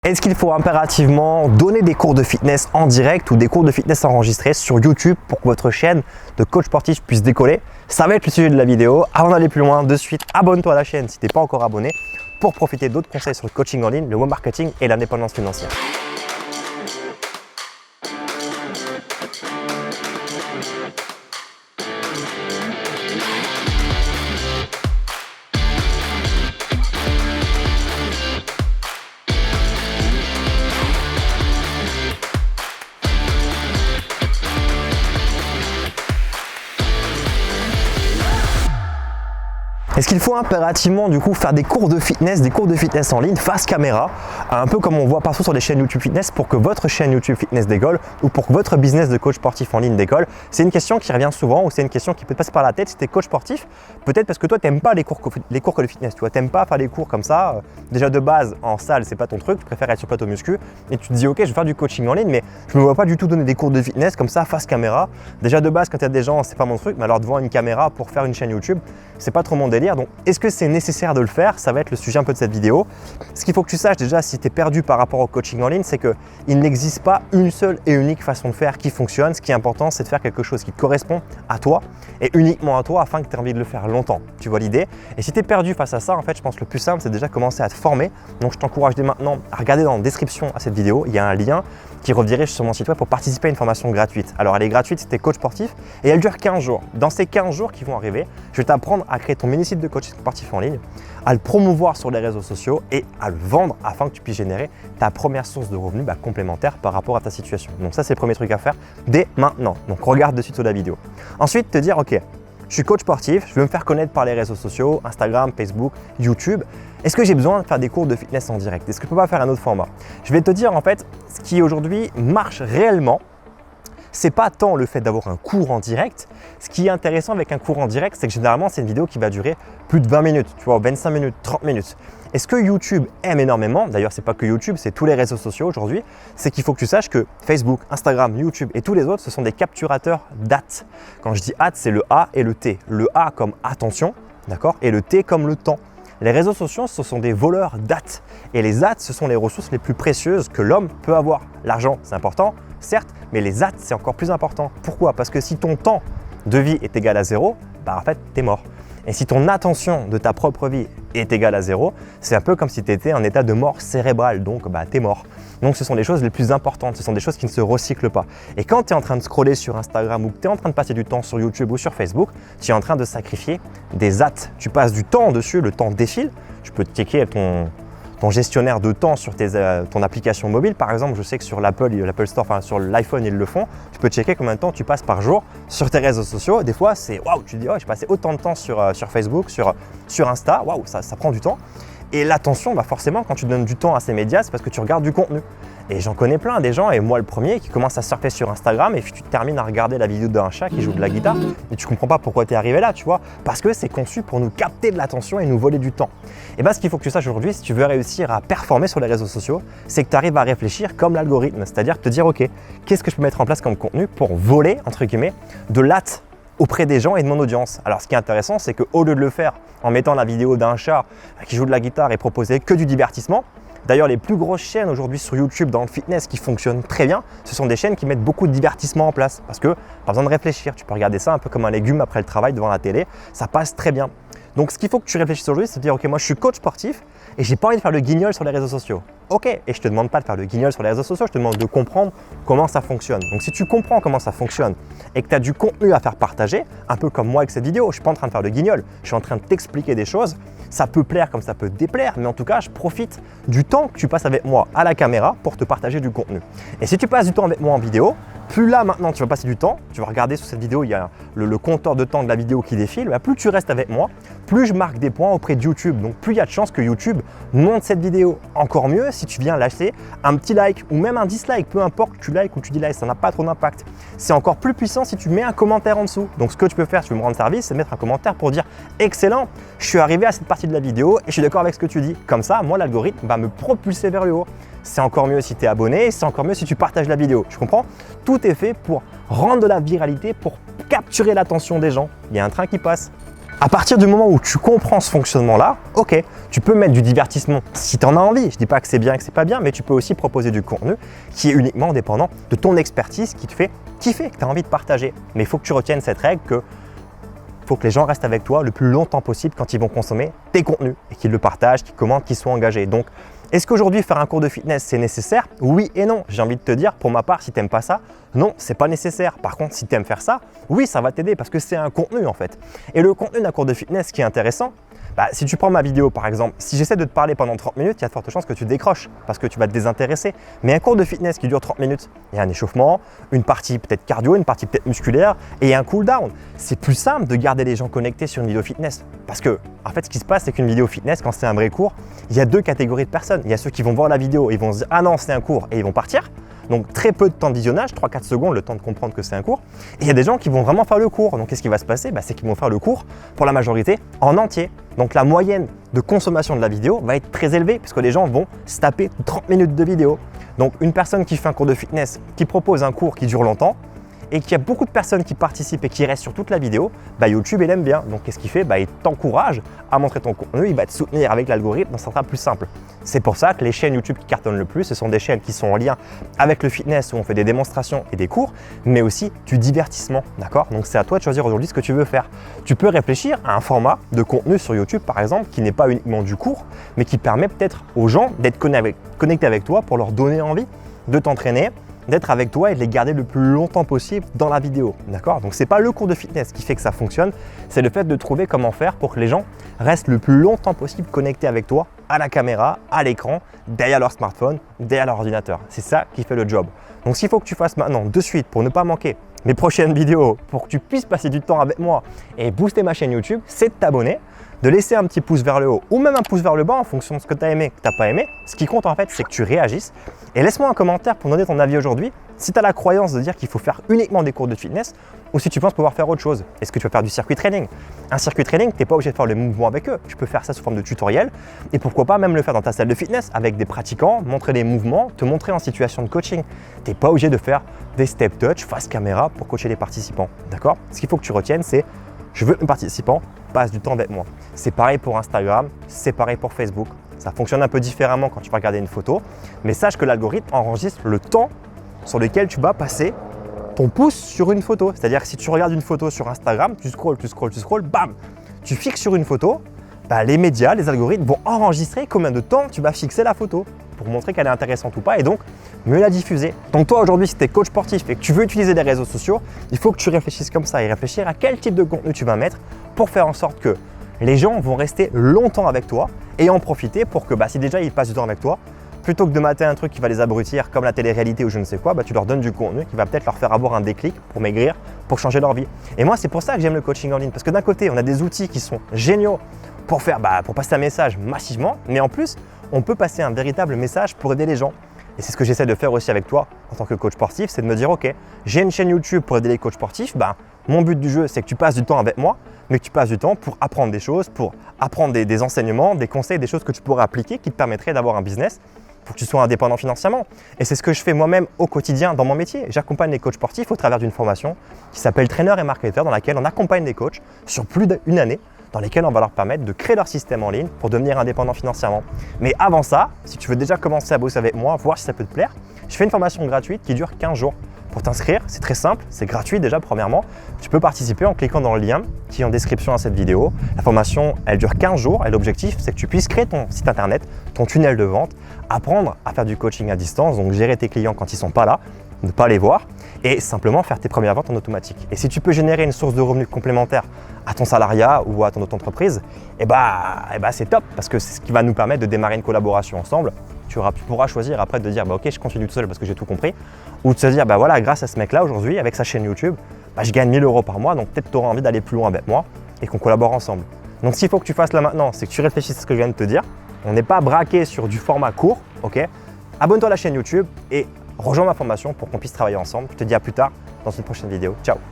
Est-ce qu'il faut impérativement donner des cours de fitness en direct ou des cours de fitness enregistrés sur YouTube pour que votre chaîne de coach sportif puisse décoller? Ça va être le sujet de la vidéo. Avant d'aller plus loin, de suite, abonne-toi à la chaîne si tu n'es pas encore abonné pour profiter d'autres conseils sur le coaching en ligne, le web marketing et l'indépendance financière. Est-ce qu'il faut impérativement du coup faire des cours de fitness en ligne face caméra, un peu comme on voit partout sur les chaînes YouTube Fitness pour que votre chaîne YouTube Fitness décolle ou pour que votre business de coach sportif en ligne décolle? C'est une question qui revient souvent ou c'est une question qui peut te passer par la tête si tu es coach sportif, peut-être parce que toi tu n'aimes pas les cours que de fitness, tu n'aimes pas faire des cours comme ça, déjà de base en salle c'est pas ton truc, tu préfères être sur plateau muscu et tu te dis ok je vais faire du coaching en ligne mais je me vois pas du tout donner des cours de fitness comme ça face caméra. Déjà de base quand il y a des gens c'est pas mon truc, mais alors devant une caméra pour faire une chaîne YouTube c'est pas trop mon délire. Donc est-ce que c'est nécessaire de le faire? Ça va être le sujet un peu de cette vidéo. Ce qu'il faut que tu saches déjà si tu es perdu par rapport au coaching en ligne, c'est qu'il n'existe pas une seule et unique façon de faire qui fonctionne. Ce qui est important, c'est de faire quelque chose qui te correspond à toi et uniquement à toi afin que tu aies envie de le faire longtemps. Tu vois l'idée? Et si tu es perdu face à ça, en fait, je pense que le plus simple, c'est déjà commencer à te former. Donc je t'encourage dès maintenant à regarder dans la description à cette vidéo. Il y a un lien qui redirige sur mon site web pour participer à une formation gratuite. Alors elle est gratuite si tu es coach sportif et elle dure 15 jours. Dans ces 15 jours qui vont arriver, je vais t'apprendre à créer ton mini-site de coach sportif en ligne, à le promouvoir sur les réseaux sociaux et à le vendre afin que tu puisses générer ta première source de revenus complémentaire par rapport à ta situation. Donc ça c'est le premier truc à faire dès maintenant. Donc regarde de suite sous la vidéo. Ensuite te dire ok, je suis coach sportif, je veux me faire connaître par les réseaux sociaux, Instagram, Facebook, YouTube. Est-ce que j'ai besoin de faire des cours de fitness en direct? Est-ce que je peux pas faire un autre format? Je vais te dire en fait, ce qui aujourd'hui marche réellement, c'est pas tant le fait d'avoir un cours en direct. Ce qui est intéressant avec un cours en direct, c'est que généralement, c'est une vidéo qui va durer plus de 20 minutes, tu vois, 25 minutes, 30 minutes. Et ce que YouTube aime énormément, d'ailleurs, c'est pas que YouTube, c'est tous les réseaux sociaux aujourd'hui, c'est qu'il faut que tu saches que Facebook, Instagram, YouTube et tous les autres, ce sont des capturateurs d'AT. Quand je dis AT, c'est le A et le T. Le A comme attention, d'accord, et le T comme le temps. Les réseaux sociaux, ce sont des voleurs d'AT. Et les AT, ce sont les ressources les plus précieuses que l'homme peut avoir. L'argent, c'est important, certes, mais les AT, c'est encore plus important. Pourquoi? Parce que si ton temps de vie est égal à 0, en fait, tu es mort. Et si ton attention de ta propre vie est égale à 0, c'est un peu comme si tu étais en état de mort cérébrale, donc tu es mort. Donc ce sont des choses les plus importantes, ce sont des choses qui ne se recyclent pas. Et quand tu es en train de scroller sur Instagram ou que tu es en train de passer du temps sur YouTube ou sur Facebook, tu es en train de sacrifier des AT. Tu passes du temps dessus, le temps défile, tu peux checker ton gestionnaire de temps sur ton application mobile. Par exemple, je sais que sur l'Apple Store, enfin sur l'iPhone, ils le font. Tu peux checker combien de temps tu passes par jour sur tes réseaux sociaux. Des fois, c'est waouh, tu te dis, oh, j'ai passé autant de temps sur Facebook, sur Insta. Waouh, ça prend du temps. Et l'attention, forcément, quand tu donnes du temps à ces médias, c'est parce que tu regardes du contenu. Et j'en connais plein des gens, et moi le premier, qui commence à surfer sur Instagram et puis tu termines à regarder la vidéo d'un chat qui joue de la guitare et tu comprends pas pourquoi tu es arrivé là, tu vois, parce que c'est conçu pour nous capter de l'attention et nous voler du temps. Et ce qu'il faut que tu saches aujourd'hui, si tu veux réussir à performer sur les réseaux sociaux, c'est que tu arrives à réfléchir comme l'algorithme, c'est-à-dire te dire ok, qu'est-ce que je peux mettre en place comme contenu pour voler, entre guillemets, de l'AT auprès des gens et de mon audience. Alors ce qui est intéressant, c'est qu'au lieu de le faire en mettant la vidéo d'un chat qui joue de la guitare et proposer que du divertissement, d'ailleurs, les plus grosses chaînes aujourd'hui sur YouTube dans le fitness qui fonctionnent très bien, ce sont des chaînes qui mettent beaucoup de divertissement en place parce que pas besoin de réfléchir. Tu peux regarder ça un peu comme un légume après le travail devant la télé, ça passe très bien. Donc ce qu'il faut que tu réfléchisses aujourd'hui, c'est de dire ok, moi je suis coach sportif et j'ai pas envie de faire le guignol sur les réseaux sociaux. Ok, et je te demande pas de faire le guignol sur les réseaux sociaux, je te demande de comprendre comment ça fonctionne. Donc si tu comprends comment ça fonctionne et que tu as du contenu à faire partager, un peu comme moi avec cette vidéo, je suis pas en train de faire le guignol, je suis en train de t'expliquer des choses. Ça peut plaire comme ça peut déplaire, mais en tout cas, je profite du temps que tu passes avec moi à la caméra pour te partager du contenu. Et si tu passes du temps avec moi en vidéo, plus là maintenant tu vas passer du temps, tu vas regarder sur cette vidéo, il y a le compteur de temps de la vidéo qui défile, plus tu restes avec moi, plus je marque des points auprès de YouTube. Donc plus il y a de chances que YouTube monte cette vidéo. Encore mieux si tu viens lâcher un petit like ou même un dislike, peu importe que tu likes ou tu dislikes, ça n'a pas trop d'impact. C'est encore plus puissant si tu mets un commentaire en dessous. Donc ce que tu peux faire, si tu veux me rendre service, c'est mettre un commentaire pour dire excellent, je suis arrivé à cette partie de la vidéo et je suis d'accord avec ce que tu dis. Comme ça, moi l'algorithme va me propulser vers le haut. C'est encore mieux si tu es abonné, c'est encore mieux si tu partages la vidéo. Tu comprends? Tout est fait pour rendre de la viralité, pour capturer l'attention des gens. Il y a un train qui passe. À partir du moment où tu comprends ce fonctionnement-là, ok, tu peux mettre du divertissement si tu en as envie. Je ne dis pas que c'est bien et que c'est pas bien, mais tu peux aussi proposer du contenu qui est uniquement dépendant de ton expertise qui te fait kiffer, que tu as envie de partager. Mais il faut que tu retiennes cette règle que faut que les gens restent avec toi le plus longtemps possible quand ils vont consommer tes contenus et qu'ils le partagent, qu'ils commentent, qu'ils soient engagés. Donc, est-ce qu'aujourd'hui faire un cours de fitness c'est nécessaire? Oui et non. J'ai envie de te dire, pour ma part, si tu n'aimes pas ça, non, c'est pas nécessaire. Par contre, si tu aimes faire ça, oui, ça va t'aider parce que c'est un contenu en fait. Et le contenu d'un cours de fitness qui est intéressant, si tu prends ma vidéo par exemple, si j'essaie de te parler pendant 30 minutes, il y a de fortes chances que tu décroches parce que tu vas te désintéresser. Mais un cours de fitness qui dure 30 minutes, il y a un échauffement, une partie peut-être cardio, une partie peut-être musculaire et un cool down. C'est plus simple de garder les gens connectés sur une vidéo fitness. Parce que, en fait, ce qui se passe, c'est qu'une vidéo fitness, quand c'est un vrai cours, il y a deux catégories de personnes. Il y a ceux qui vont voir la vidéo et ils vont se dire « Ah non, c'est un cours » et ils vont partir. Donc très peu de temps de visionnage, 3-4 secondes, le temps de comprendre que c'est un cours. Et il y a des gens qui vont vraiment faire le cours. Donc qu'est-ce qui va se passer? C'est qu'ils vont faire le cours, pour la majorité, en entier. Donc la moyenne de consommation de la vidéo va être très élevée puisque les gens vont se taper 30 minutes de vidéo. Donc une personne qui fait un cours de fitness, qui propose un cours qui dure longtemps, et qu'il y a beaucoup de personnes qui participent et qui restent sur toute la vidéo, YouTube, il aime bien. Donc, qu'est-ce qu'il fait? Il t'encourage à montrer ton contenu, il va te soutenir avec l'algorithme, donc ça sera plus simple. C'est pour ça que les chaînes YouTube qui cartonnent le plus, ce sont des chaînes qui sont en lien avec le fitness, où on fait des démonstrations et des cours, mais aussi du divertissement, d'accord? Donc, c'est à toi de choisir aujourd'hui ce que tu veux faire. Tu peux réfléchir à un format de contenu sur YouTube, par exemple, qui n'est pas uniquement du cours, mais qui permet peut-être aux gens d'être connectés avec toi pour leur donner envie de t'entraîner, d'être avec toi et de les garder le plus longtemps possible dans la vidéo, d'accord? Donc c'est pas le cours de fitness qui fait que ça fonctionne, c'est le fait de trouver comment faire pour que les gens restent le plus longtemps possible connectés avec toi, à la caméra, à l'écran, derrière leur smartphone, derrière leur ordinateur. C'est ça qui fait le job. Donc s'il faut que tu fasses maintenant, de suite, pour ne pas manquer mes prochaines vidéos, pour que tu puisses passer du temps avec moi et booster ma chaîne YouTube, c'est de t'abonner, de laisser un petit pouce vers le haut ou même un pouce vers le bas en fonction de ce que tu as aimé, que tu n'as pas aimé. Ce qui compte en fait, c'est que tu réagisses. Et laisse-moi un commentaire pour donner ton avis aujourd'hui. Si tu as la croyance de dire qu'il faut faire uniquement des cours de fitness ou si tu penses pouvoir faire autre chose. Est-ce que tu vas faire du circuit training? Un circuit training, tu n'es pas obligé de faire le mouvement avec eux. Tu peux faire ça sous forme de tutoriel et pourquoi pas même le faire dans ta salle de fitness avec des pratiquants, montrer les mouvements, te montrer en situation de coaching. Tu n'es pas obligé de faire des step touch face caméra pour coacher les participants. D'accord? Ce qu'il faut que tu retiennes, c'est je veux que mes participants passent du temps avec moi. C'est pareil pour Instagram, c'est pareil pour Facebook. Ça fonctionne un peu différemment quand tu vas regarder une photo, mais sache que l'algorithme enregistre le temps sur lequel tu vas passer ton pouce sur une photo. C'est-à-dire que si tu regardes une photo sur Instagram, tu scrolles, bam, tu fixes sur une photo, les médias, les algorithmes vont enregistrer combien de temps tu vas fixer la photo pour montrer qu'elle est intéressante ou pas et donc mieux la diffuser. Donc toi aujourd'hui, si tu es coach sportif et que tu veux utiliser les réseaux sociaux, il faut que tu réfléchisses comme ça et réfléchir à quel type de contenu tu vas mettre pour faire en sorte que les gens vont rester longtemps avec toi et en profiter pour que si déjà ils passent du temps avec toi, plutôt que de mater un truc qui va les abrutir comme la télé-réalité ou je ne sais quoi, tu leur donnes du contenu qui va peut-être leur faire avoir un déclic pour maigrir, pour changer leur vie. Et moi, c'est pour ça que j'aime le coaching en ligne parce que d'un côté, on a des outils qui sont géniaux pour passer un message massivement, mais en plus, on peut passer un véritable message pour aider les gens. Et c'est ce que j'essaie de faire aussi avec toi en tant que coach sportif, c'est de me dire ok, j'ai une chaîne YouTube pour aider les coachs sportifs, mon but du jeu c'est que tu passes du temps avec moi, mais que tu passes du temps pour apprendre des choses, pour apprendre des enseignements, des conseils, des choses que tu pourrais appliquer qui te permettraient d'avoir un business pour que tu sois indépendant financièrement. Et c'est ce que je fais moi-même au quotidien dans mon métier. J'accompagne les coachs sportifs au travers d'une formation qui s'appelle Traîneur et Marketeur dans laquelle on accompagne les coachs sur plus d'une année dans lesquels on va leur permettre de créer leur système en ligne pour devenir indépendant financièrement. Mais avant ça, si tu veux déjà commencer à bosser avec moi, voir si ça peut te plaire, je fais une formation gratuite qui dure 15 jours. Pour t'inscrire, c'est très simple, c'est gratuit déjà premièrement. Tu peux participer en cliquant dans le lien qui est en description à cette vidéo. La formation, elle dure 15 jours et l'objectif, c'est que tu puisses créer ton site internet, ton tunnel de vente, apprendre à faire du coaching à distance, donc gérer tes clients quand ils ne sont pas là, ne pas les voir et simplement faire tes premières ventes en automatique. Et si tu peux générer une source de revenus complémentaire à ton salariat ou à ton auto-entreprise, c'est top parce que c'est ce qui va nous permettre de démarrer une collaboration ensemble. Tu pourras choisir après de dire ok, je continue tout seul parce que j'ai tout compris, ou de se dire grâce à ce mec là aujourd'hui avec sa chaîne YouTube, je gagne 1000 € par mois, donc peut-être tu auras envie d'aller plus loin avec moi et qu'on collabore ensemble. Donc s'il faut que tu fasses là maintenant, c'est que tu réfléchisses à ce que je viens de te dire. On n'est pas braqué sur du format court, ok? Abonne-toi à la chaîne YouTube et rejoins ma formation pour qu'on puisse travailler ensemble. Je te dis à plus tard dans une prochaine vidéo. Ciao!